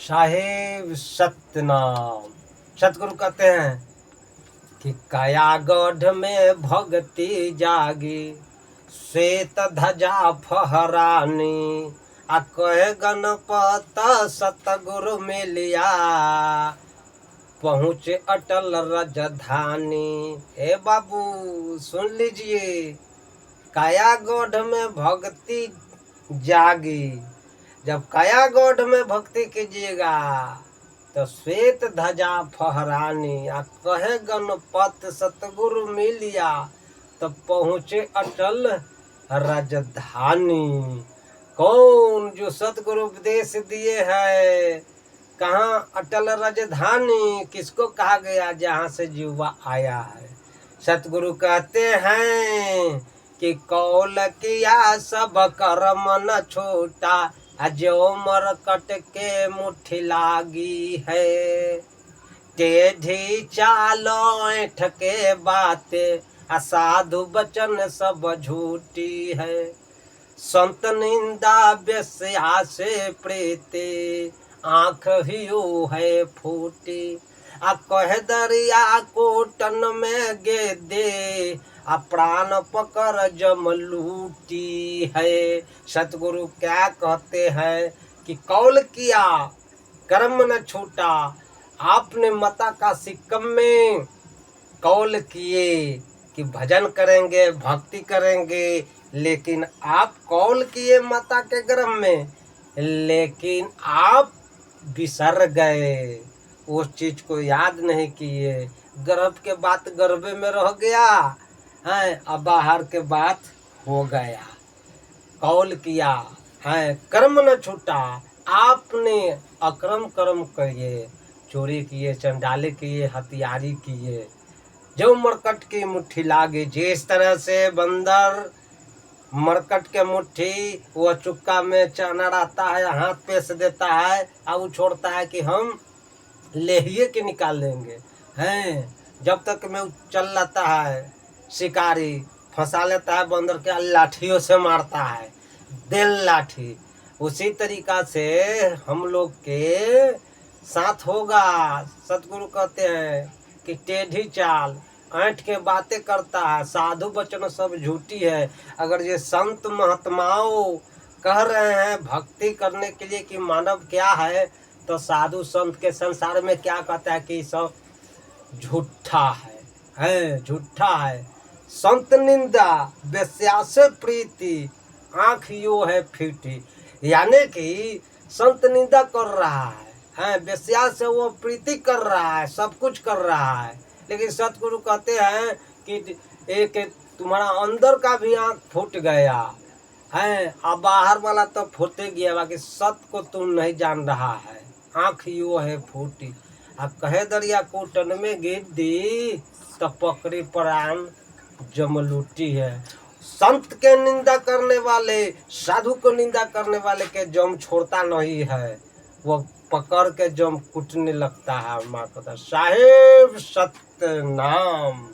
साहेब सतनाम। सतगुरु कहते हैं कि काया गढ़ में भक्ति जागी, श्वेत ध्वजा फहरानी, आ कहे गणपत सतगुरु मिलिया, पहुँचे अटल राजधानी। हे बाबू सुन लीजिए, काया गढ़ में भक्ति जागी। जब काया गढ़ में भक्ति कीजिएगा तो श्वेत ध्वजा फहरानी, आ कहे गणपत सतगुरु मिलिया, तो पहुँचे अटल राजधानी। कौन जो सतगुरु उपदेश दिए है, कहाँ अटल राजधानी किसको कहा गया, जहाँ से जीवा आया है। सतगुरु कहते हैं कि कौल किया सब कर्म न छूटा, जो मरकट के मुट्ठी लागी है। टेढ़ी चालो ऐठ के बातें, असाधु बचन सब झूठी है। संत निंदा बेस्या से प्रीति, आँख हियो है फूटी। आ कह दरिया कोटन में गे दे, आ प्राण पकड़ जम लूटी है। सतगुरु क्या कहते हैं कि कौल किया कर्म न छूटा। आपने माता का सिक्कम में कौल किए कि भजन करेंगे, भक्ति करेंगे, लेकिन आप कौल किए माता के गर्भ में, लेकिन आप बिसर गए, उस चीज को याद नहीं किए। गर्भ के बात गर्भे में रह गया है, अब बाहर के बात हो गया। कौल किया है कर्म न छूटा, आपने अक्रम कर्म किए, चोरी किए, चंडाली किए, हथियारी किए, जो मरकट की मुट्ठी लागे। जिस तरह से बंदर मरकट के मुट्ठी वो चुक्का में चना रहता है, हाथ पेश देता है और वो छोड़ता है कि हम लेहिए के निकाल लेंगे हैं। जब तक में चल लेता है, शिकारी फंसा लेता है बंदर के, लाठियों से मारता है, दिल लाठी। उसी तरीका से हम लोग के साथ होगा। सतगुरु कहते हैं कि टेढ़ी चाल ऐंठ के बातें करता है, साधु वचन सब झूठी है। अगर ये संत महात्माओं कह रहे हैं भक्ति करने के लिए कि मानव क्या है, तो साधु संत के संसार में क्या कहता है कि सब झूठा है झूठा है। संत निंदा बेस्या से प्रीति, आँख यो है फीटी। यानी कि संत निंदा कर रहा है, बेस्या से वो प्रीति कर रहा है, सब कुछ कर रहा है, लेकिन सतगुरु कहते हैं कि एक तुम्हारा अंदर का भी आँख फूट गया है, अब बाहर वाला तो फूटे गया, बाकी सत को तुम नहीं जान रहा है, आँख यो है फूटी। अब कहे दरिया कोटन में गिर दी, तो पकड़ी प्राण जमलूटी है। संत के निंदा करने वाले, साधु को निंदा करने वाले के जम छोड़ता नहीं है, वो पकड़ के जम कूटने लगता है। माँ कहता साहेब सतनाम।